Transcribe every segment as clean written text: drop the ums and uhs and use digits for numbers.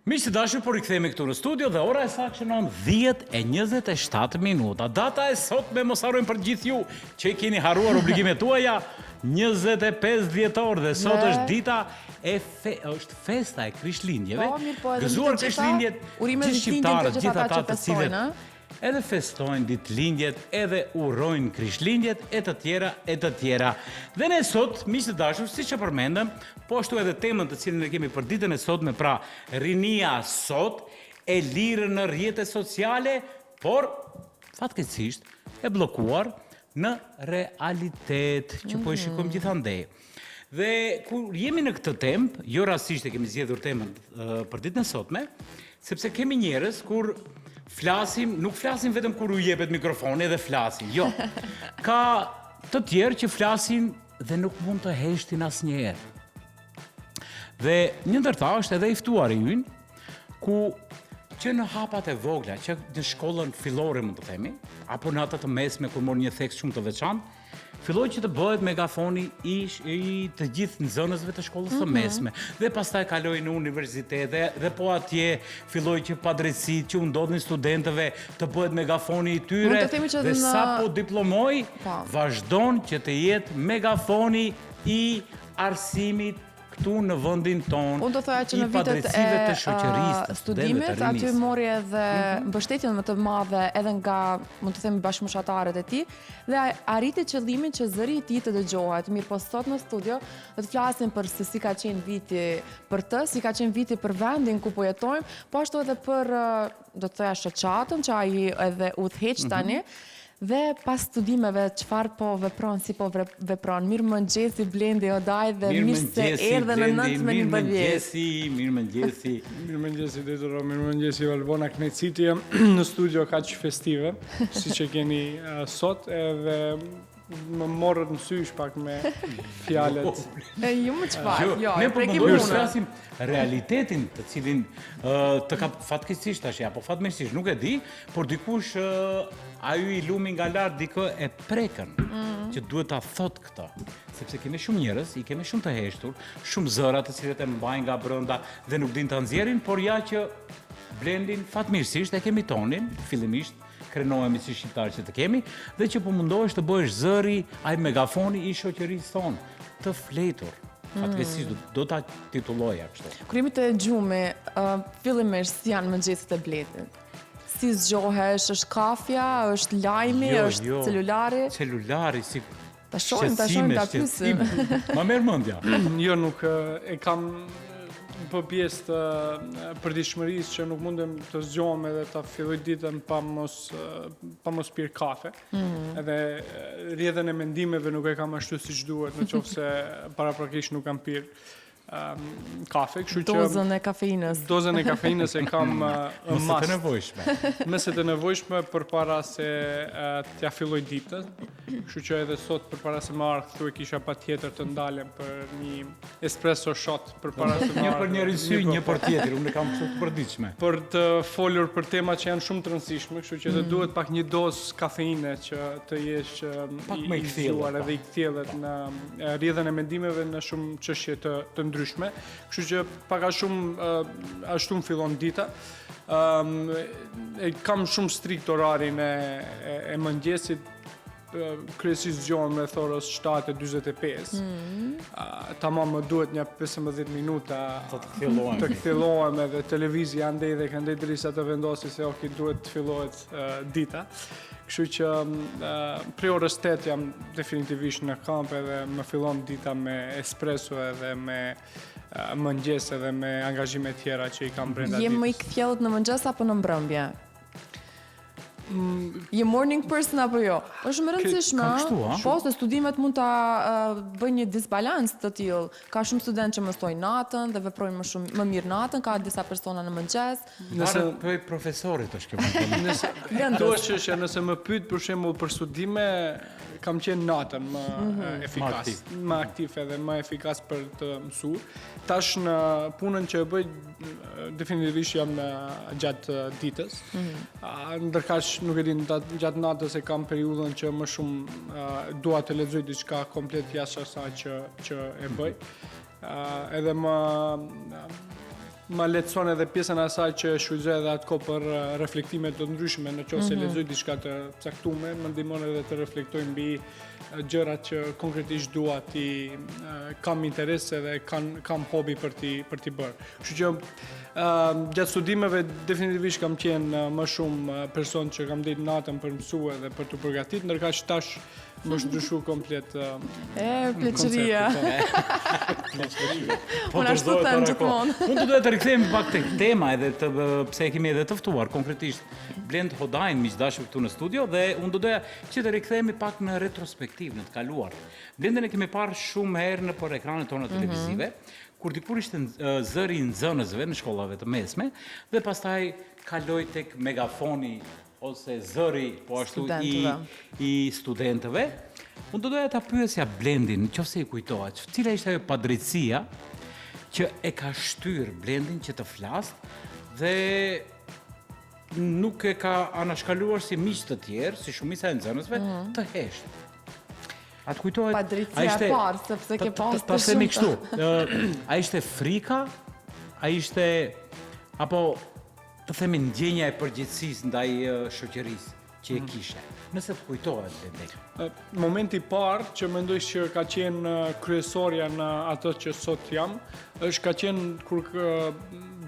Miq të dashur, po rikthehemi këtu në studio dhe ora e saktë shënon 10:27 minuta. Data e sotme, mos harrojmë për gjithë ju që keni harruar obligimet tuaja, 25 dhjetor dhe sot është dita është festa e Krishtlindjeve. Gëzuar Krishtlindjet gjithë shqiptarët, gjithë ata të cilët edhe festojnë ditëlindjet, edhe urojnë Krishtlindjet e të tjera e të tjera. Dhe ne sot, miq të dashur, siç e përmendëm, po ashtu edhe temën të cilën ne kemi për ditën e sotme, pra rinia sot e lirë në rrjetet sociale, por fatkeqësisht e bllokuar në realitet që po e shikojmë gjithandej. Dhe kur jemi në këtë temp, jo rastisht e kemi zgjedhur temën për ditën e sotme, sepse kemi njerëz kur flasim, nuk flasim vetëm kur u jepet mikrofoni dhe flasin, jo. Ka të tjerë që flasin dhe nuk mund të heshtin asnjëherë. Dhe një ndër ta është edhe i ftuari ynë, ku që në hapat e vogla, që në shkollën fillore mund të themi, apo në atë të mesme kur mor një theks shumë të veçantë, filloi që të bëhet megafoni i të gjithë nxënësve të shkollës së mesme. Dhe pastaj kaloi në universitet dhe po atje filloi që padrejtësitë që u ndodhin studentëve të bëhet megafoni i tyre. Dhe sapo diplomoi, vazhdon që të jetë megafoni i arsimit këtu në vendin tonë. Unë do thoya që në vitet e studimit, aty mori edhe mbështetjen më të madhe edhe nga, mund të themi, bashkëmoshatarët e tij, dhe arriti qëllimin që zëri i tij të dëgjohet. Mirë, po sot në studio do të flasim për se si ka qenë viti për të, si ka qenë viti për vendin ku po jetojmë, po ashtu edhe për, do të thoya, shoqatën që ai edhe udhëheq tani. Dhe pas studimeve, qëfar po vepron, si po vepron. Mirëmëngjesi Blendi Odaj dhe mirë se erdhe në 19. Mirëmëngjesi. Mirëmëngjesi Detoro, mirëmëngjesi Valbona, knejtësitje në studio kaq festive, si që keni sot, edhe më morët në sysh pak me fjalët. Ju më qëfar, jo, ne po prekim mundojmë flasim realitetin të cilin të ka fatkeqësisht tash, apo fatmirësisht, nuk e di, por dikush ai i lumi nga lart dikë e prekën që duhet ta thot këtë, sepse kemi shumë njerëz, i kemi shumë të heshtur, shumë zëra të cilët e mbajnë nga brenda dhe nuk dinë ta nxjerrin, por ja që Blendin fatmirësisht e kemi tonin, fillimisht krenohemi si shqiptarë që të kemi, dhe që po mundohesh të bëhesh zëri, ai megafoni i shoqërisë tonë, të fletur. Fatkeqësisht do ta titulloja kështu. Kur jemi të gjumi, fillimisht si janë mëngjeset e Blendit? Si zgjohesh, është kafja, është lajmi, është celulari? Celulari, si ta shohim, ta pyesim. Ma merr mendja. Jo, nuk e kam për pjesë të përditshmërisë që nuk mundem të zgjohem edhe ta filloj ditën pa mos pirë kafe. Edhe rrjedhën e mendimeve nuk e kam ashtu siç duhet, nëse paraprakisht nuk kam pirë kafe, kështu që dozën e kafeinës. Dozën e kafeinës e kam mëse të nevojshme. Mëse të nevojshme përpara se t'ja filloj ditën. Kështu që edhe sot përpara se më ardh këtu e kisha patjetër të ndalem për një espresso shot përpara se më ardh. Një për njëri sy, një për tjetër, unë kam kështu të përditshme. Për të folur për tema që janë shumë të rëndësishme, kështu që duhet pak një dozë kafeine që të jesh i gëzuar edhe i kthjellet në rrjedhën e mendimeve në shumë çështje të ndryshme. Kështu që pak a shumë ashtu më fillon dita. Kam shumë strikt orarin e mëngjesit, kryesisht zgjohem rreth orës 7:45. Tamam, më duhet një 15 minuta të kthjellohem edhe televizja andej dhe këndej derisa të vendosi se ok, duhet të fillohet dita. Kështu që prej orës 8 jam definitivisht në kamp edhe më fillon dita me espresso edhe me mëngjes edhe me angazhime tjera që i kam brenda ditës. Je më i kthjellët në mëngjes apo në mbrëmje? Je morning person apo jo? Është shumë rëndësishme, po, se studimet mund ta bëjnë një disbalans të tillë. Ka shumë studentë që mësojnë natën dhe veprojnë më mirë natën, ka disa persona në mëngjes. Nëse për profesorit është kjo. Nëse më pyet për shembull për studime, kam qenë natën më efikas, më aktiv edhe më efikas për të mësuar. Tash në punën që e bëj, definitivisht jam gjatë ditës. Ndërkaq nuk e di, gjatë natës e kam periudhën që më shumë dua të lexoj diçka komplet jashtë asaj që e bëj. Edhe ma lehtëson edhe pjesën asaj që shfrytëzoj edhe atë kohë për reflektime të ndryshme, në qoftë se lexoj diçka të caktuar, më ndihmon edhe të reflektoj mbi gjërat që konkretisht dua ti kam interes edhe kam hobi për ti bërë. Kështu që gjatë studimeve definitivisht kam qenë më shumë person që kam ditë natën për mësue dhe për të përgatitur, ndërka që tash më është ndryshu komplet pleqëria. Unë ashtu të në gjithmonë. Unë duhet të rikthejmë pak të tema edhe pse kemi edhe tëftuar konkretisht Blend Hodajn miqdashur këtu në studio dhe unë doja që të rikthehemi pak në retrospektiv, në të kaluar. Blendin e kemi parë shumë herë në për ekranet tona televizive, kur dikur ishte zëri i nxënësve në shkollave të mesme dhe pastaj kaloi tek megafoni ose zëri po ashtu i studentëve. Unë doja ta pyesja Blendin, nëse i kujtohet, cila ishte ajo padrejtësia që e ka shtyr Blendin që të flasë dhe nuk e ka anashkaluar si miq të tjerë, si shumica e nxënësve, të heshtë. A të kujtohet? Padrejtësia e parë, sepse ke pasur të themi kështu. A ishte frika? A ishte apo të themi ndjenja e përgjegjësisë ndaj shoqërisë që e kishe? Nëse të kujtohet Blendi. Momenti i parë që mendoj që ka qenë kryesorja në atë që sot jam, ka qenë kur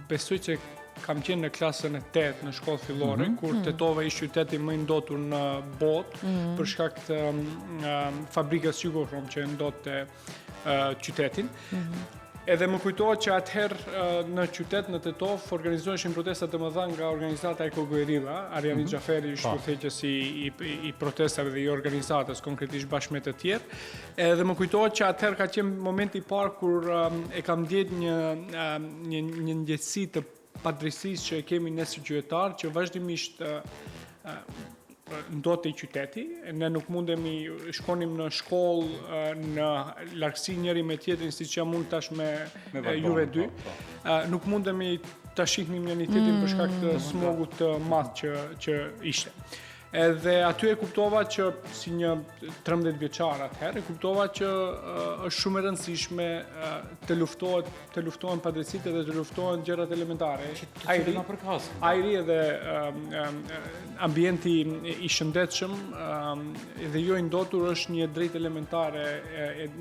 besoj që kam qenë në klasën e 8 në shkollë fillore, kur Tetova ishte qyteti më i ndotur në botë për shkak të fabrikës Jugohrom që ndotte qytetin. Edhe më kujtohet që atëherë në qytet, në Tetov, organizoheshin protesta të mëdha nga organizata Eko-Guerilla, Ariani Xhaferi ishte udhëheqësi i protestave dhe i organizatës, konkretisht bashkë me të tjerë. Edhe më kujtohet që atëherë ka qenë momenti i parë kur e kam ndjetë një ndjesi të padrejtësisë që e kemi ne si qytetarë, që vazhdimisht ndote i qyteti, ne nuk mundemi shkonim në shkollë në largësi njëri me tjetrin siç jam unë tash me juve dy. Nuk mundemi ta shihnim njëri tjetrin për shkak të smogut të madh që ishte. Edhe aty e kuptova që si një 13 vjeçar atëherë, e kuptova që është shumë e rëndësishme të luftohen padrejtësitë dhe të luftohen gjërat elementare. Ajri edhe ambienti i shëndetshëm dhe jo i ndotur është një drejtë elementare,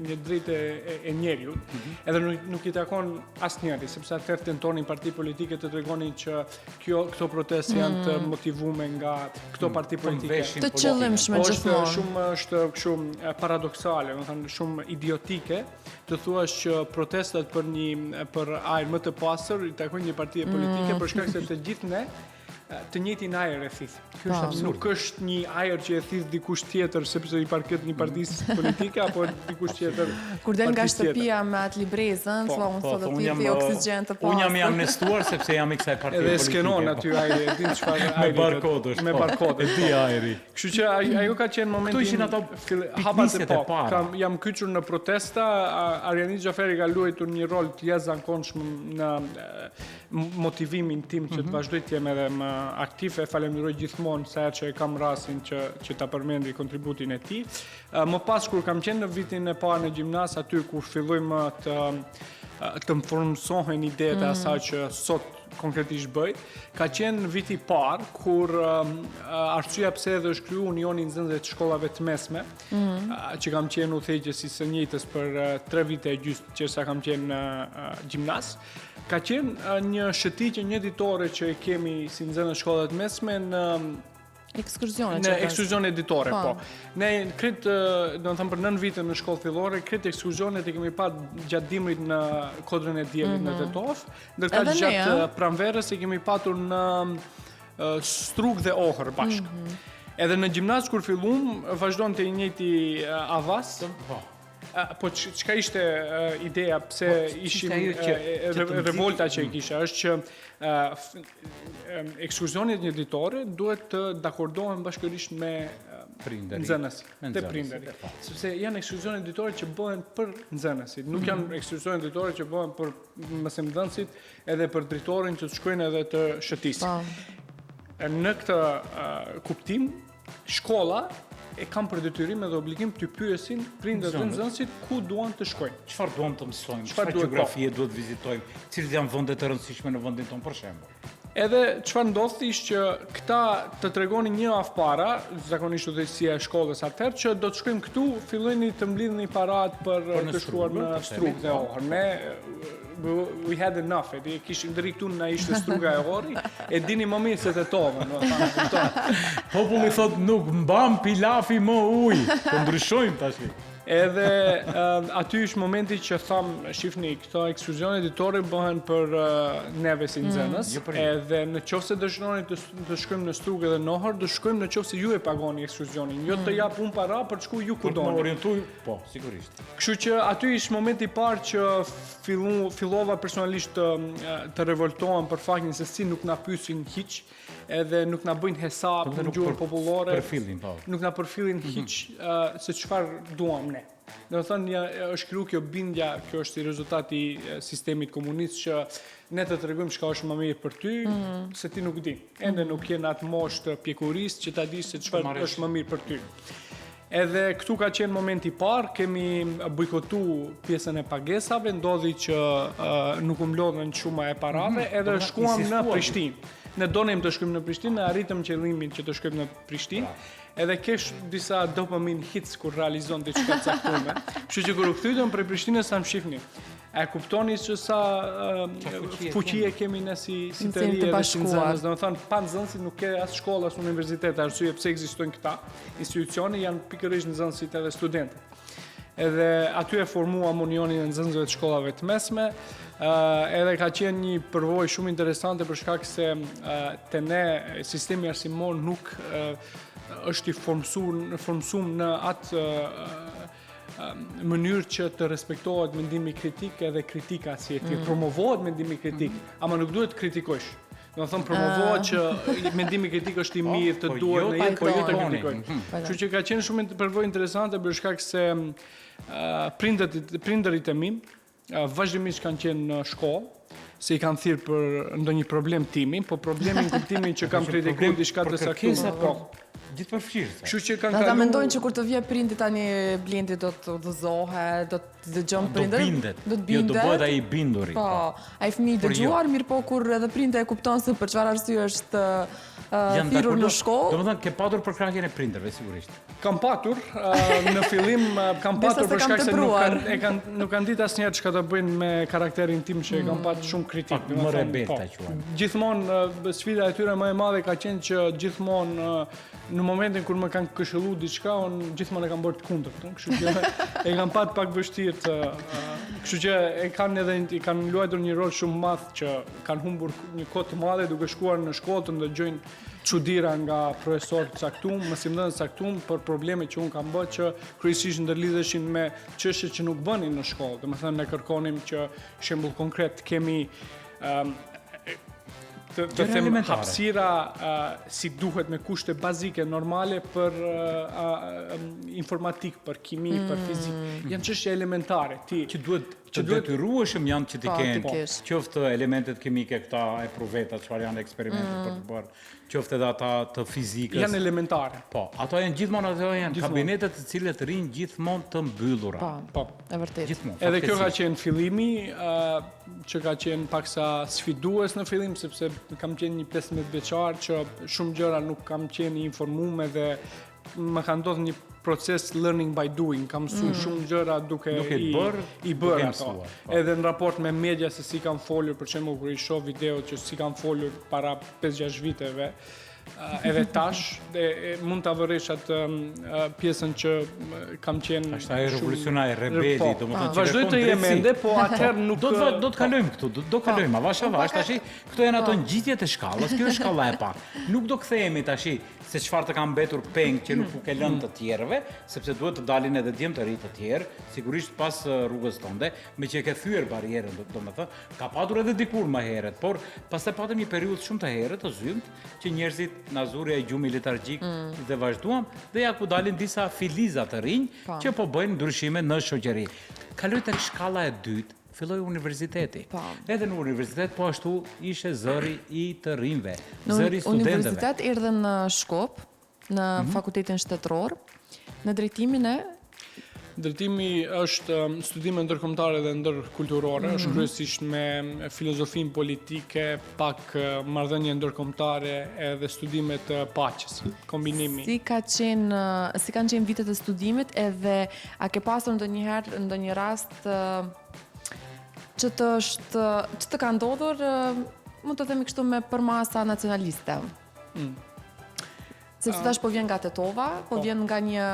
një drejtë e njerëzit. Edhe nuk i takon asnjëri, sepse atëherë tentonin parti politike të tregonin që këto proteste janë të motivuar nga këto parti politike. Të qëllimshme gjithmonë. Është shumë paradoksale, do të thënë shumë idiotike, të thuash që protestat për ajër më të pastër i takojnë një partie politike për shkak se të gjithë ne të njëjtin ajër e thith. Ky është absurd. Nuk është një ajër që e thith dikush tjetër sepse i parket një partisë politike apo dikush tjetër. Kur del nga shtëpia me atë librezën, thua unë sot do të vi oksigjen të pastër. Unë jam i amnestuar sepse jam i kësaj partie politike. Edhe skenon aty ajri, e din çfarë ajri. Me barkodësh. Me barkodë. Di ajri. Kështu që ajo ka qenë momenti. Kto ishin ato hapat e parë. Jam kyçur në protesta, Ariani Xhaferi ka luajtur një rol të jashtëzakonshëm në motivimin tim që të vazhdoj të jem edhe më aktiv. E falenderoj gjithmonë sa herë që e kam rastin që ta përmendi kontributin e tij. Më pas kur kam qenë në vitin e parë në gjimnaz, aty kur fillojmë të më formsohen idetë e asaj që sot konkretisht bëj, ka qenë në viti parë kur arsyeja pse edhe është kriju Unioni i Nxënësve të shkollave të mesme, që kam qenë udhëheqësi së njëjtës për 3 vite e gjysmë që sa kam qenë në gjimnaz, ka qenë një shëtitje një ditore që kemi si nxënës shkollat të mesme në ekskurzione editore, po. Ne kret, do të them për 9 vite në shkollë fillore, kret ekskurzionet e kemi pasur gjatë dimrit në Kodrën e Diellit në Tetov, ndërsa gjatë pranverës e kemi patur në Strug dhe Ohër bashkë. Edhe në gjimnaz kur filluam, vazhdonte i njëjti avas. Po çka ishte ideja pse ishim revolta që i kisha është që ekskurzionet editore duhet të dakordohen bashkërisht me nxënësit, të prindërit. Sepse janë ekskurzione editore që bëhen për nxënësit, nuk janë ekskurzione editore që bëhen për mësimdhënësit edhe për drejtorin që të shkojnë edhe të shëtisin. Në këtë kuptim, shkolla e kanë për detyrim dhe obligim të pyesin prindërit dhe nxënësit ku duan të shkojnë. Çfarë duam të mësojmë? Çfarë gjeografie duhet vizitojmë? Cilat janë vendet e rëndësishme në vendin tonë për shembull? Edhe çfarë ndodhti ishte që këta të tregonin një javë para, zakonisht udhëheqësia e shkollës atëherë që do të shkojmë këtu, fillojni të mbledhni parat për të shkuar në Strug dhe Ohër. Ne we had enough, kishim deri këtu na ishte Struga e Ohëri, e dini më mirë se tetovën, Populli thot nuk mbam pilafi më ujë, po ndryshojmë tash. Edhe aty është momenti që tham, shifni, këto ekskursione ditore bëhen për neve si nxënës, edhe në qoftë se dëshironi të shkojmë në Strugë dhe në Ohër, do shkojmë në qoftë se ju e pagoni ekskursionin, jo të jap unë para për të shkuar ju ku doni. Për të orientuar, po, sigurisht. Kështu që aty është momenti i parë që fillova personalisht të revoltohem për faktin se si nuk na pyesin hiç, edhe nuk na bëjnë hesap në gjuhën popullore. Nuk na përfillin hiç se çfarë duam ne. Do të thënë është krijuar kjo bindja, kjo është i rezultati i sistemit komunist që ne të tregojmë çka është më mirë për ty, se ti nuk di. Ende nuk je në atë moshë të pjekurisë që ta dish se çfarë është më mirë për ty. Edhe këtu ka qenë momenti i parë, kemi bojkotu pjesën e pagesave, ndodhi që nuk u mlodhen shuma e parave, edhe shkuam në Prishtinë. Ne donim të shkojmë në Prishtinë, ne arritëm qëllimin që të shkojmë në Prishtinë, edhe kesh disa dopamine hits kur realizon diçka të caktuar. Kështu që kur u kthyem prej Prishtinës sa më shihni. E kuptoni që sa fuqi e kemi ne si të rinj dhe si nxënës, domethënë pa nxënësit nuk ke as shkollë as universitet, arsye pse ekzistojnë këta institucione janë pikërisht nxënësit edhe studentët. Edhe aty e formuam unionin e nxënësve të shkollave të mesme, edhe ka qenë një përvojë shumë interesante për shkak se te ne sistemi arsimor nuk është i formsuar në atë mënyrë që të respektohet mendimi kritik edhe kritika si e tillë. Promovohet mendimi kritik, ama nuk duhet të kritikosh. Do të thonë promovohet që mendimi kritik është i mirë, të duhet në jetë, po jo të kritikojnë. Kështu që ka qenë shumë përvojë interesante për shkak se prindërit e mi vazhdimisht kanë qenë në shkollë, se i kanë thirrë për ndonjë problem timin, po problemin kuptimin që kam kritikuar diçka të saktuar. Gjithë përfshirë. Kështu që kanë kaluar. Ata mendojnë që kur të vijë prindi tani Blendi do të udhëzohet, do të dëgjon prindër, do të bindet. Jo, do bëhet ai i bindur. Po, ai fëmijë dëgjuar, mirë po kur edhe prindi e kupton se për çfarë arsye është thirrur në shkollë. Domethënë ke patur për krahjen e prindërve sigurisht. Kam patur, në fillim kam patur për shkak se nuk kanë ditë asnjëherë çka të bëjnë me karakterin tim që e kam patur shumë kritik. Më rebel ta quajmë. Gjithmonë sfida e tyre më e madhe ka qenë që gjithmonë në momentin kur më kanë këshilluar diçka, unë gjithmonë e kam bërë të kundërtën, kështu që e kam patur pak vështirë të, kështu që e kanë luajtur një rol shumë të madh që kanë humbur një kohë të madhe duke shkuar në shkollë të ndëgjojnë çuditëra nga profesorë të caktuar, mësimdhënës të caktuar për probleme që unë kam bërë që kryesisht ndërlidheshin me çështje që nuk bënin në shkollë. Domethënë ne kërkonim që shembull konkret kemi të them hapësira si duhet me kushte bazike normale për informatik, për kimi, për fizik. Janë çështje elementare. Që duhet të detyrueshëm janë që ti kenë, qoftë elementet kimike këta e pruveta, çfarë janë eksperimentet për të bërë, qoftë edhe ata të fizikës. Janë elementare. Po, ato janë gjithmonë kabinetet të cilët rrinë gjithmonë të mbyllura. Po, e vërtetë. Gjithmonë. Edhe kjo ka qenë fillimi, që ka qenë paksa sfidues në fillim, sepse kam qenë një 15 vjeçar që shumë gjëra nuk kam qenë i informuar dhe më ka ndodhur një proces learning by doing, kam mësuar shumë gjëra duke i bërë ato. Edhe në raport me media se si kam folur, për shembull kur i shoh videot që si kam folur para 5-6 viteve, edhe tash mund ta vëresh atë pjesën që kam qenë ashtu ai revolucionari, rebeli, domethënë vazhdoj të jem ende, po atëherë nuk do të kalojmë këtu, do kalojmë avash tash. Këto janë ato ngjitjet e shkallës, kjo është shkalla e parë. Nuk do kthehemi tash se çfarë të kam mbetur peng që nuk u ke lënë të tjerëve, sepse duhet të dalin edhe djem të ri të tjerë, sigurisht pas rrugës tënde, me që e ke thyer barrierën, domethënë, ka patur edhe dikur më herët, por pastaj patëm një periudhë shumë të herët të zymt që njerëzit na zuri ai gjumi letargjik dhe vazhduam dhe ja ku dalin disa filiza të rinj që po bëjnë ndryshime në shoqëri. Kaloj tek shkalla e dytë, filloi universiteti. Edhe në universitet po ashtu ishte zëri i të rinjve, zëri i studentëve. Në universitet erdhëm në Shkop, në fakultetin shtetëror, Në drejtimin e? Drejtimi është studime ndërkombëtare dhe ndërkulturore, është kryesisht me filozofinë politike, pak marrëdhënie ndërkombëtare edhe studime të paqes, kombinimi. Si kanë qenë vitet e studimit edhe a ke pasur ndonjëherë rast që të ka ndodhur, mund të themi kështu me përmasa nacionaliste? Sepse tash po vjen nga Tetova, po vjen nga një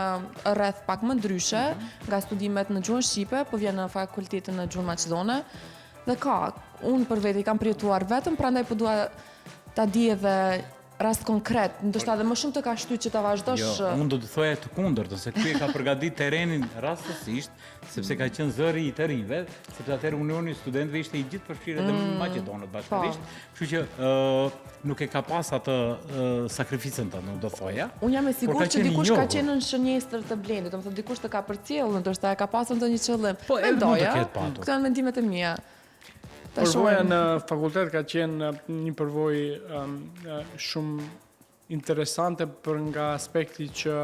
rreth pak më ndryshe, nga studimet në gjuhën shqipe, po vjen në fakultetin në gjuhën maqedone. Dhe unë për veti kam përjetuar vetëm, prandaj po dua ta di edhe rast konkret, ndoshta edhe më shumë të ka shtyt që ta vazhdosh. Jo, unë do të thoja të kundërtën, se ky e ka përgatit terrenin rastësisht, sepse ka qenë zëri i të rinjve, sepse atëherë Unioni i Studentëve ishte i gjithë përfshirë edhe Maqedonët bashkërisht, kështu që nuk e ka pas atë sakrificën të, nuk do thoja. Unë jam e sigurt që dikush ka qenë në shënjestër të Blendit, do të thotë dikush të ka përcjellur, ndoshta e ka pasur ndonjë qëllim. Po, mund të ketë patur. Këto janë mendimet e mia. Përvoja në fakultet ka qenë një përvojë shumë interesante për nga aspekti që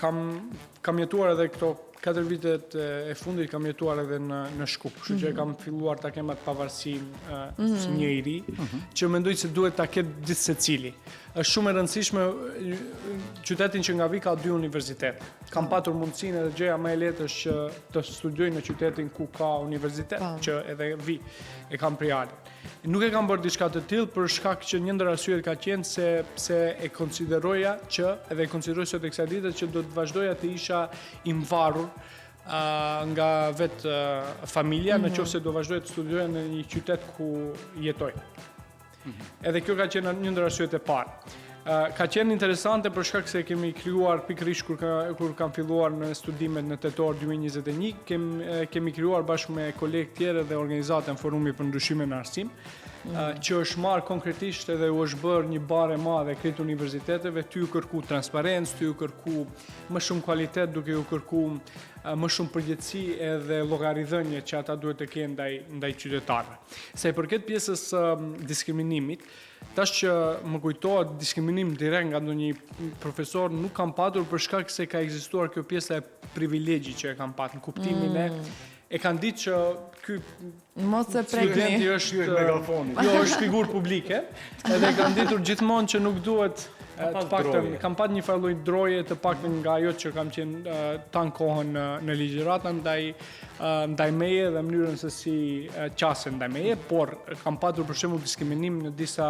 kam jetuar edhe këto 4 vitet e fundit kam jetuar edhe në Shkup, kështu që kam filluar ta kem atë pavarësinë si një i ri, që mendoj se duhet ta ketë gjithë secili. Është shumë e rëndësishme qytetin që nga vi ka 2 universitete. Kam patur mundësinë edhe gjëja më e lehtë është që të studioj në qytetin ku ka universitet, që edhe vi e kam prialin. Nuk e kam bërë diçka të tillë për shkak që një ndër arsyet ka qenë se e konsideroja që edhe e konsideroj sot e kësaj dite që do të vazhdoja të isha i mvarur nga vetë familja, në qoftë se do vazhdoj të studioja në një qytet ku jetoj. Edhe kjo ka qenë një ndër arsyet e parë. Ka qenë interesante për shkak se kemi krijuar pikërisht kur kam filluar në studimet në tetor 2021, kemi krijuar bashkë me kolegë tjerë dhe organizatën Forumi për Ndryshime në Arsim, që është marrë konkretisht edhe u është bërë një bare madhe krejt universiteteve, ty u kërku transparencë, ty u kërku më shumë kualitet, duke u kërku më shumë përgjegjësi edhe llogaridhënie që ata duhet të kenë ndaj qytetarëve. Sa i përket pjesës diskriminimit, tash që më kujtohet diskriminim direkt nga ndonjë profesor nuk kam patur për shkak se ka ekzistuar kjo pjesa e privilegjit që e kam patur në kuptimin e kanë ditë që ky studenti është figurë publike, edhe kanë ditur gjithmonë që nuk duhet të paktën kam pat një farë lloj droje të paktën nga ajo që kam qenë tan kohën në ligjërata ndaj meje dhe mënyrën se si qasen ndaj meje, por kam patur për shembull diskriminim në disa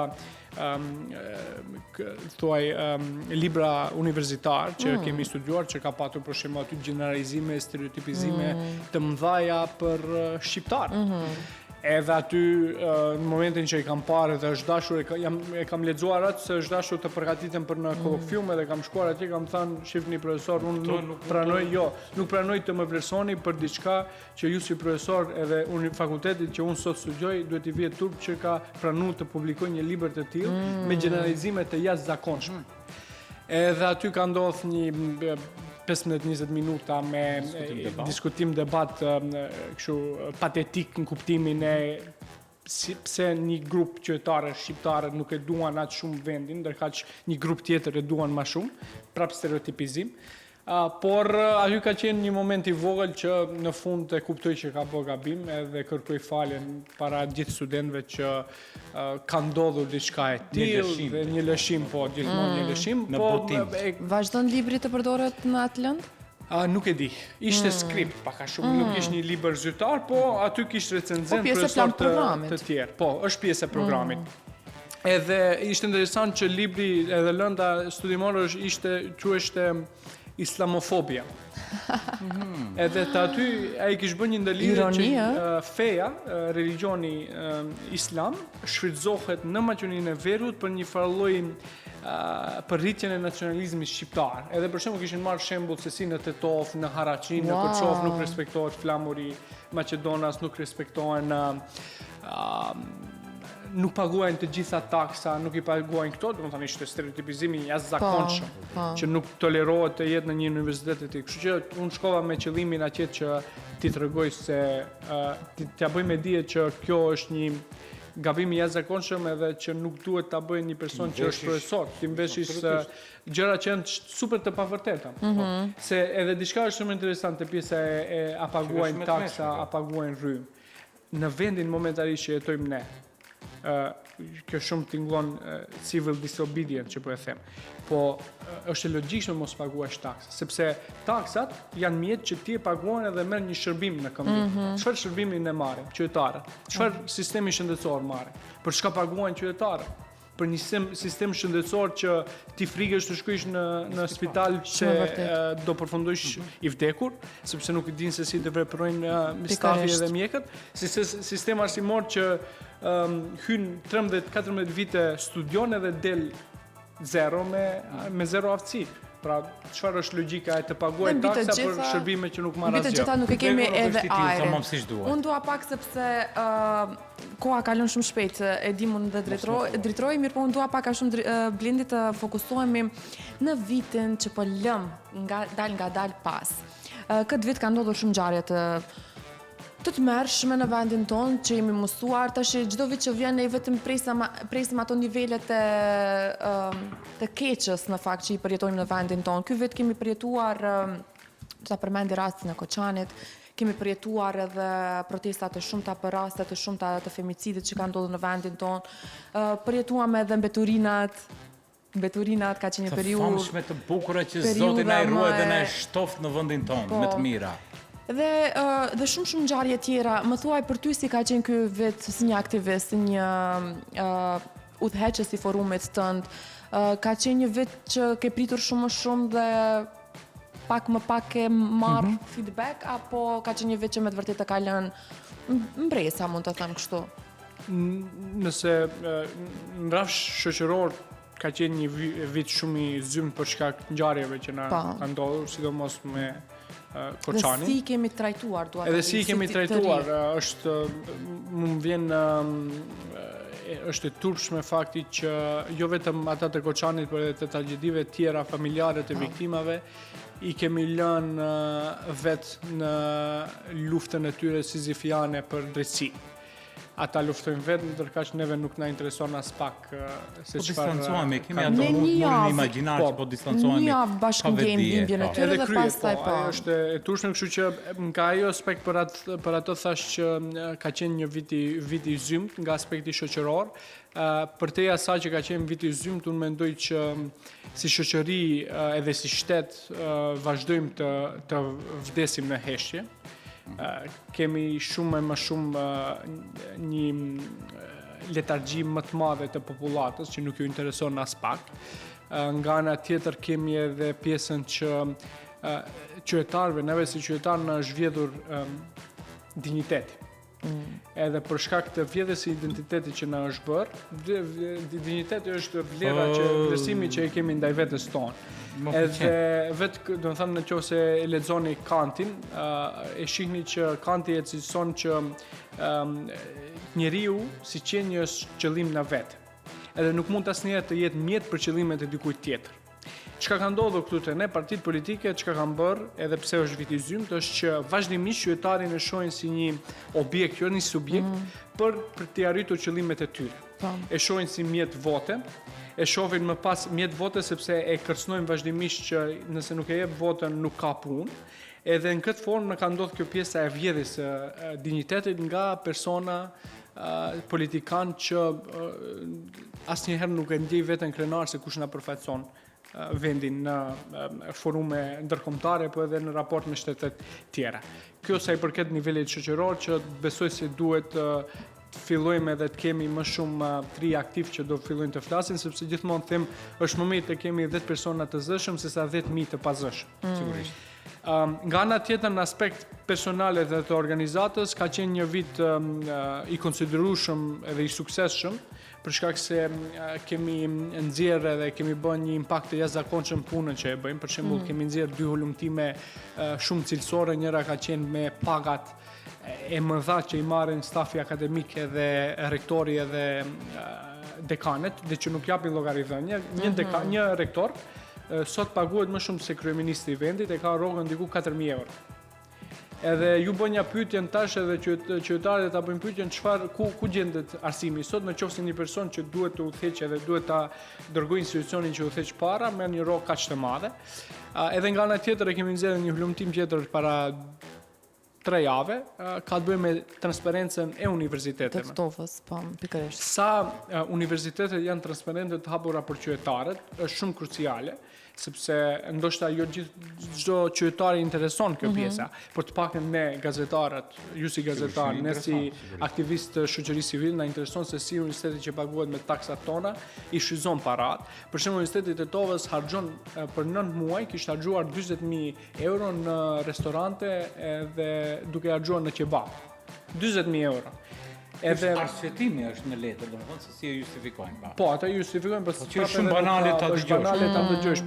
libra universitar që kemi studiuar, që ka patur për shembull aty generalizime, stereotipizime të mëdha për shqiptar. Edhe aty në momentin që i kam parë dhe është dashur, e kam lexuar atë se është dashur të përgatiten për në kolokvium dhe kam shkuar atje, kam thënë shifni profesor, unë nuk pranoj të më vlerësoni për diçka që ju si profesor edhe fakultetit që unë sot studioj duhet i vihet turp që ka pranuar të publikoj një libër të tillë me generalizime të jashtëzakonshme. Edhe aty ka ndodhur një 15-20 minuta me diskutim debat kështu patetik në kuptimin e pse një grup qytetarë shqiptarë nuk e duan atë shumë vendin, ndërkaq një grup tjetër e duan më shumë, prap stereotipizim. Por aty ka qenë një moment i vogël që në fund e kuptoj që ka bërë gabim edhe kërkoj faljen para gjithë studentëve që ka ndodhur diçka e tillë dhe një lëshim, po gjithmonë një lëshim, po vazhdon libri të përdoret në atë lëndë? Nuk e di. Ishte skript, pak a shumë, nuk ishte një libër zyrtar, po aty kishte recenzent profesor të tjerë. Po, është pjesë e programit. Edhe ishte interesant që libri edhe lënda studimore quheshte Islamofobia. Edhe të aty ai kishte bërë një ndëlidhje që feja, religioni islam shfrytëzohet në Maqedoninë e Veriut për një farë lloj për rritjen e nacionalizmit shqiptar. Edhe për shembull kishin marrë shembull se si në Tetov, në Haraçin, në Kërçov nuk respektohet flamuri Maqedonas, nuk respektohen nuk paguajnë të gjitha taksa, nuk i paguajnë këto, domethënë ishte stereotipizimi i jashtëzakonshëm që nuk tolerohet të jetë në një universitet të tillë. Kështu që unë shkova me qëllimin atje që ti tregoj se t'ja bëj me dije që kjo është gabimi i jashtëzakonshëm edhe që nuk duhet ta bëjë një person që është profesor, ti mbeshish gjëra që janë super të pavërteta. Se edhe diçka është shumë interesante pjesa e a paguajnë taksa, a paguajnë rrymë. Në vendin momentarisht që jetojmë ne, kjo shumë tingëllon civil disobedience që po e them. Po është e logjikshme mos paguash taksa, sepse taksat janë mjet që ti e paguan edhe merr një shërbim në këmbë. Çfarë shërbimi ne marrim qytetarët? Çfarë sistemi shëndetësor marrim? Për çka paguajnë qytetarët? Për një sistem shëndetësor që ti frikesh të shkosh në spital se do përfundosh i vdekur, sepse nuk e din se si të veprojnë stafi edhe mjekët, si sistem arsimor që hyn 13-14 vite studion edhe del zero me zero aftësi. Pra, çfarë është logjika e të paguajnë taksa për shërbime që nuk marr asgjë? Mbi të gjitha nuk e kemi edhe ajrin. Unë dua pak sepse koha kalon shumë shpejt, e di mund dhe dritroj, mirë po unë dua pak a shumë Blendi të fokusohemi në vitin që po lëm nga dal pas. Këtë vit ka ndodhur shumë ngjarje të mërshme në vendin tonë që jemi mësuar, tash çdo vit që vjen ne vetëm presim ato nivelet të keqës në fakt që i përjetojmë në vendin tonë. Ky vit kemi përjetuar, do ta përmendi rastin e Koçanit, kemi përjetuar edhe protesta të shumta për raste të shumta të femicidit që kanë ndodhur në vendin tonë. Përjetuam edhe mbeturinat ka qenë një periudhë të famshme të bukura që Zoti na i ruaj dhe na e shtoft në vendin tonë me të mira. Dhe shumë ngjarje tjera. Më thuaj për ty si ka qenë ky vit si një aktivist, si një udhëheqës i forumit tënd. Ka qenë një vit që ke pritur shumë dhe pak më pak ke marr feedback, apo ka qenë një vit që me të vërtetë ka lënë mbresa, mund të them kështu? Nëse në rrafsh shoqëror ka qenë një vit shumë i zymt për shkak të ngjarjeve që na kanë ndodhur, sidomos me Koçani. Dhe si kemi trajtuar, edhe si kemi trajtuar, është më vjen është e turpshme fakti që jo vetëm ata të Koçanit, por edhe të tragjedive tjera familjare të viktimave i kemi lënë vetë në luftën e tyre sizifiane për drejtësi. Ata luftojnë vetë, ndërkaq neve nuk na intereson as pak se çfarë. Po distancohemi, kemi ato mundin imagjinar që po distancohemi. Një javë bashkëngemi bimvjen e tyre dhe pastaj po. Ajo është e turpshme, kështu që nga ajo aspekt për ato thash që ka qenë një vit i zymt nga aspekti shoqëror. Për te asaj që ka qenë vit i zymt, unë mendoj që si shoqëri edhe si shtet vazhdojmë të vdesim në heshtje. Kemi shumë e më shumë një letargji më të madhe të popullatës që nuk ju intereson as pak. Nga ana tjetër kemi edhe pjesën që qytetarëve, neve si qytetarë na është vjedhur digniteti. Edhe për shkak të vjedhjes së identitetit që na është bërë, digniteti është vlerësimi që e kemi ndaj vetes tonë. Edhe vetë, do të thënë, nëse e lexoni Kantin, e shihni që Kanti e cilëson që njeriu si qenie është qëllim në vetë. Edhe nuk mund asnjëherë të jetë mjet për qëllimet e dikujt tjetër. Çka ka ndodhur këtu te ne partitë politike, çka kanë bërë, edhe pse është vit i zymt, është që vazhdimisht qytetarin e shohin si një objekt, jo një subjekt, për të arritur qëllimet e tyre. E shohin si mjet vote, e shohin më pas mjet vote sepse e kërcënojnë vazhdimisht që nëse nuk e jep votën nuk ka punë. Edhe në këtë formë ka ndodhur kjo pjesa e vjedhjes së dignitetit nga persona politikan që asnjëherë nuk e ndjej veten krenar se kush na përfaqëson vendin në forume ndërkombëtare, po edhe në raport me shtetet tjera. Kjo sa i përket nivelit shoqëror që besoj se duhet të fillojmë edhe të kemi më shumë tri aktiv që do fillojnë të flasin, sepse gjithmonë them është momenti të kemi 10 persona të zëshëm sesa 10.000 të pazëshëm. Sigurisht. Nga ana tjetër, në aspekt personal dhe të organizatës, ka qenë një vit i konsiderueshëm dhe i suksesshëm, për shkak se kemi nxjerrë dhe kemi bërë një impakt të jashtëzakonshëm punën që e bëjmë. Për shembull, kemi nxjerrë 2 hulumtime shumë cilësore, njëra ka qenë me pagat e mëdha që i marrin stafi akademik edhe rektori edhe dekanet, dhe që nuk japin llogaridhënie. Një rektor sot paguhet më shumë se kryeministri i vendit, e ka rrogën diku 4.000 euro. Edhe ju bën një pyetje tash edhe qytetarët ta bëjnë pyetjen ku gjendet arsimi. Sot në qoftë se një person që duhet të udhëheqë edhe duhet ta dërgojë institucionin që udhëheq para, merr një rrogë kaq të madhe. Edhe nga ana tjetër kemi nxjerrë një hulumtim tjetër para 3 jave, ka të bëjë me transparencën e universiteteve. Të ftofës, po, pikërisht. Sa universitetet janë transparente të hapura për qytetarët, është shumë kruciale, sepse ndoshta jo çdo qytetar i intereson kjo pjesa, por të paktën ne gazetarët, ju si gazetar, ne si aktivistë të shoqërisë civile na intereson se si universiteti që paguhet me taksat tona i shfryzon parat. Për shembull, Universiteti i Tetovës harxhon për 9 muaj kishte harxhuar 40.000 euro në restorante dhe duke harxhuar në kebab. 40.000 euro. Edhe arsyetimi është në letër, domethënë se si e justifikojnë. Po, ata justifikojnë për që është shumë banale ta dëgjosh. Është banale ta dëgjosh,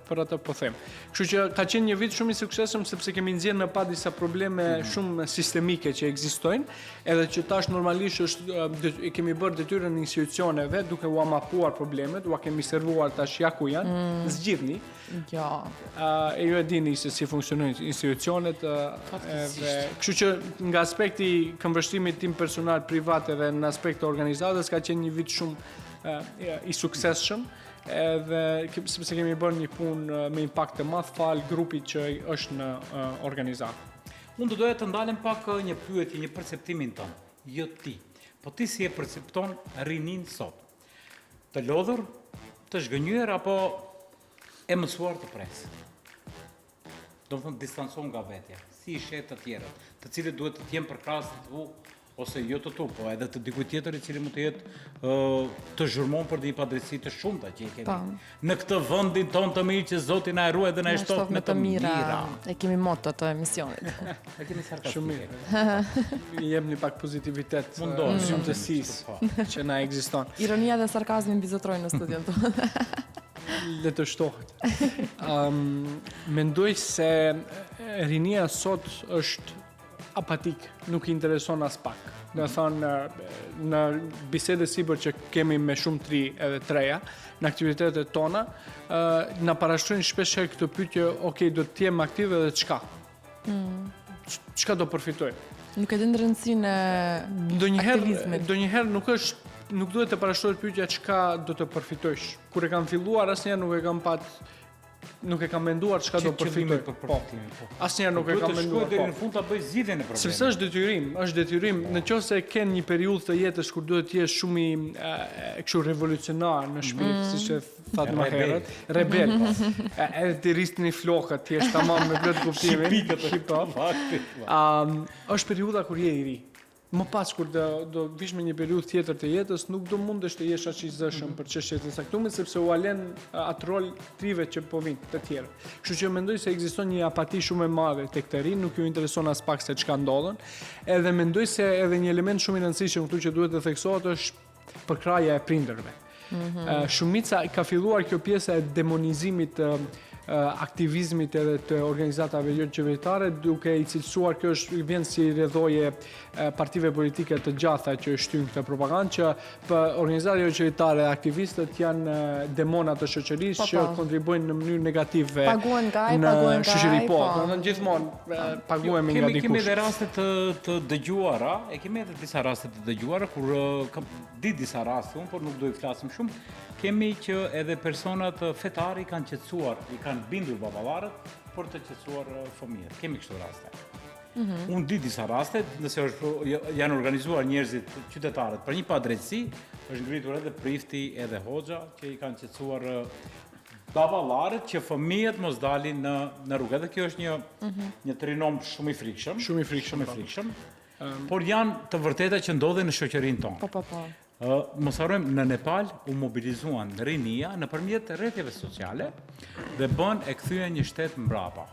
për atë po them. Kështu që ka qenë një vit shumë i suksesshëm sepse kemi nxjerrë në pa disa probleme shumë sistemike që ekzistojnë, edhe që tash normalisht e kemi bërë detyrën në institucioneve duke u mapuar problemet, u kemi servuar tash ja ku janë, zgjidhni. Ja. E ju e dini se si funksionojnë institucionet, kështu që nga aspekti këmbvështrimit tim personal privat edhe në aspekt të organizatës ka qenë një vit shumë i suksesshëm, edhe sepse kemi bërë një punë me impakt të madh fal grupit që është në organizatë. Unë do doja të ndalem pak një pyetje, një perceptimin tënd, jo ti. Po ti si e percepton rinin sot? Të lodhur, të zhgënjur apo e mësuar të pres? Do të thonë distancon nga vetja, si i shet të tjerët, të cilët duhet të jenë përkrahas të tu ose jo të tu, po edhe të dikujt tjetër i cili mund të jetë të zhurmon për një padrejtësi të shumta që i kemi. Në këtë vendin ton të mirë që Zoti na e ruaj dhe na e shtoft me të mira. E kemi moto të emisionit. E kemi sarkastike. I jep një pak pozitivitet, zymtësisë që na ekziston. Ironia dhe sarkazmi mbizotrojnë në studion tonë. Le të shtohet. Mendoj se rinia sot është apatik, nuk i intereson as pak. Do të thonë në bisedë sipër që kemi me shumë tri edhe treja në aktivitetet tona, na parashtrojnë shpesh herë këtë pyetje, okay, do të jem aktiv edhe çka? Çka do përfitoj? Nuk e din rëndësinë e aktivizmit. Ndonjëherë nuk duhet të parashtrohet pyetja çka do të përfitojsh. Kur e kam filluar asnjëherë nuk e kam menduar çka do përfitoj. Asnjëherë nuk e kam menduar. Duhet të shkoj deri në fund ta bëj zgjidhjen e problemit. Sepse është detyrim, nëse ken një periudhë të jetës kur duhet të jesh shumë i kështu revolucionar në shpirt, siç e thatë më herët, rebel. Edhe të rrisni flokët, ti je tamam me plot kuptimin. Është periudha kur je i ri. Më pas kur do vish me një periudhë tjetër të jetës, nuk do mundesh të jesh aq i zëshëm për çështjet e saktumit sepse u alen atë rol trive që po vinë të tjerë. Kështu që mendoj se ekziston një apati shumë e madhe tek të rinj, nuk ju intereson as pak se çka ndodhen, edhe mendoj se edhe një element shumë i rëndësishëm këtu që duhet të theksohet është përkraja e prindërve. Shumica ka filluar kjo pjesa e demonizimit të aktivizmit edhe të organizatave jo qeveritare, duke i cilësuar kjo vjen si rrjedhoje partive politike të gjatha që shtyjnë këtë propagandë që për organizatat jo qeveritare aktivistët janë demona të shoqërisë që kontribuojnë në mënyrë negative në shoqëri. Po, në gjithmonë paguhemi nga dikush. Kemi edhe raste të dëgjuara, kemi edhe disa raste të dëgjuara kur di disa raste, por nuk do i flasim shumë. Kemi që edhe personat fetari kanë qetësuar, i kanë bindur baballarët për të qetësuar fëmijët. Kemi kështu raste. Unë di disa raste, nëse janë organizuar njerëzit qytetarët për një padrejtësi, është ngritur edhe prifti edhe hoxha që i kanë qetësuar baballarët që fëmijët mos dalin në rrugë. Edhe kjo është një trinom shumë i frikshëm. Por janë të vërteta që ndodhen në shoqërinë tonë. Po. Mos harrojmë, në Nepal u mobilizuan rinia nëpërmjet rrjeteve sociale dhe e kthyen një shtet mbrapa.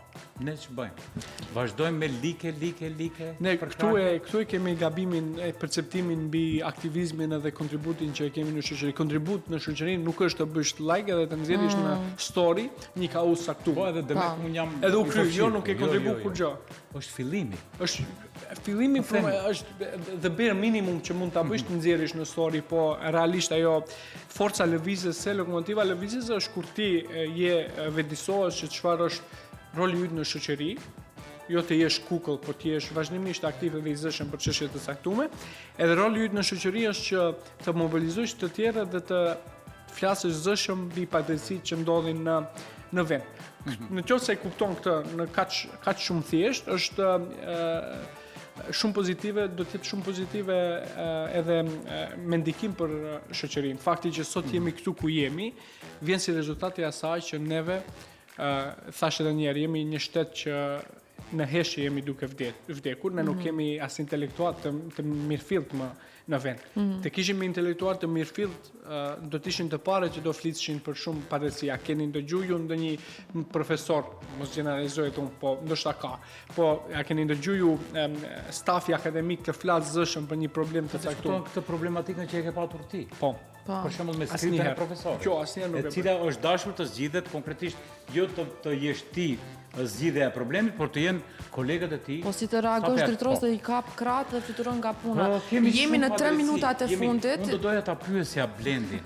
Ne ç'bëjmë? Vazhdojmë me like. Ne këtu e kemi gabimin e perceptimin mbi aktivizmin edhe kontributin që e kemi në shoqëri. Kontribut në shoqërinë nuk është të bësh like edhe të nxjerrësh në story një kauz saktum. Po edhe demek unë jam edhe u kry, nuk e kontribu kur gjë. Është fillimi. Fillimi është the bare minimum që mund ta bësh të nxjerrësh në story, po realisht ajo forca lëvizjes, lokomotiva lëvizjes është kur ti je vetëdijsohesh se çfarë është roli yt në shoqëri, jo të jesh kukull, por të jesh vazhdimisht aktiv dhe i zëshëm për çështje të caktuara. Edhe roli yt në shoqëri është që të mobilizosh të tjerë dhe të flasësh zëshëm mbi padrejtësitë që ndodhin në vend. Në qoftë se e kupton këtë në kaq shumë thjesht, është shumë pozitive, do të jetë shumë pozitive edhe me ndikim për shoqërinë. Fakti që sot jemi këtu ku jemi, vjen si rezultati i asaj që neve, thash edhe një herë, jemi një shtet që në heshje jemi duke vdekur, ne nuk kemi as intelektual të mirëfillt më në vend. Të kishim intelektual të mirëfillt, do të ishin të parë që do fliseshin për shumë padrejtësi. A keni ndëgjuar ju ndonjë profesor, mos gjeneralizohet unë, po ndoshta ka. Po a keni ndëgjuar ju stafi akademik të flasë zëshëm për një problem të caktuar? Këtë problematikën që e ke patur ti. Po. Për shembull me skriptin e profesorit. Kjo asnjëherë nuk e e cila është dashur të zgjidhet konkretisht jo të jesh ti zgjidhja e problemit, por të jenë kolegët e tij. Po si të reagosh drejtros dhe i kap kratë dhe fituron nga puna. Jemi në 3 minutat e fundit. Unë do doja ta pyesja Blendin.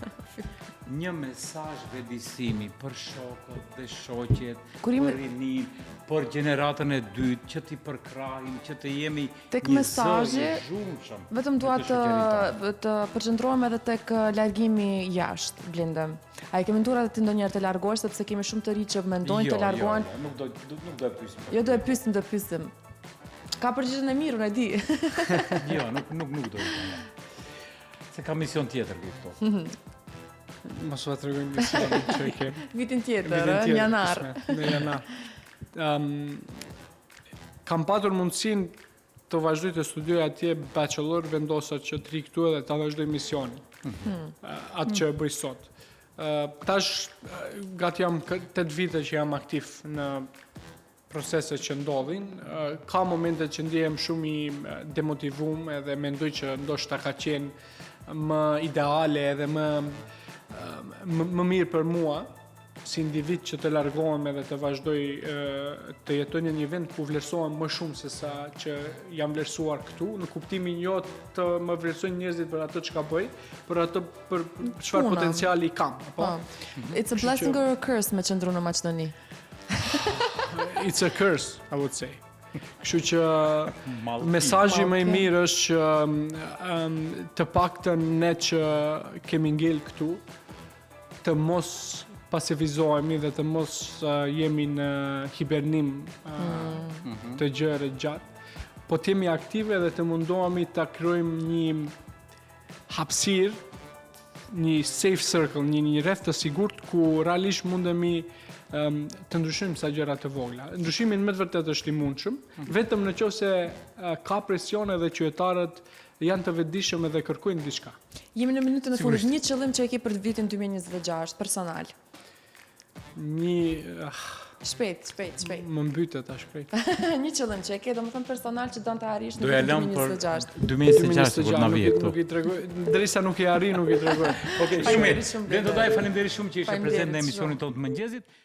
Një mesazh vëdësimi për shokët dhe shoqjet, për rinin, për gjeneratën e dytë, që ti përkrahin, që të jemi një zë i zhurmshëm. Vetëm dua të përqendrohem edhe tek largimi jashtë, Blendem. A i ke menduar edhe ti ndonjëherë të largohesh sepse kemi shumë të rinj që mendojnë të largohen? Jo, nuk do e pyesim. Jo, do e pyesim. Ka përgjigjen e mirë, unë e di. Jo, nuk do e them. Se ka mision tjetër këtu. Mos va tregojmë misionin që e ke. Vitin tjetër, në janar. Në janar. Kam patur mundësinë të vazhdoj të studioj atje bachelor, vendosa që të ri këtu edhe ta vazhdoj misionin. Atë që e bëj sot. Tash gati jam 8 vite që jam aktiv në proceset që ndodhin. Ka momente që ndihem shumë i demotivuar edhe mendoj që ndoshta ka qenë më ideale edhe më mirë për mua si individ që të largohem edhe të vazhdoj të jetoj në një vend ku vlerësohem më shumë se sa që jam vlerësuar këtu, në kuptimin jo të më vlerësojnë njerëzit për atë çka bëj, për atë për çfarë potenciali kam, apo? It's a blessing or a curse me qëndru në Maqedoni. It's a curse, I would say. Kështu që mesazhi më i mirë është që të paktën ne që kemi ngel këtu të mos pasivizohemi dhe të mos jemi në hibernim të gjëre gjatë, po të jemi aktive dhe të mundohemi ta krijojmë një hapësirë, një safe circle, një rreth të sigurt ku realisht mundemi të ndryshojmë sa gjëra të vogla. Ndryshimi me të vërtetë është i mundshëm, vetëm nëse ka presion edhe qytetarët janë të vetëdijshëm edhe kërkojnë diçka. Jemi në minutën e fundit. Një qëllim që e ke për vitin 2026 personal. Shpejt. Më mbytet tash shpejt. Një qëllim që e ke, domethënë personal që don ta arrish në vitin 2026. 2026 kur na vjen këtu. Nuk i tregoj, derisa nuk i arri, nuk i tregoj. Okej, shumë mirë. Blendo Daj, faleminderit shumë që ishe prezent në emisionin tonë të mëngjesit.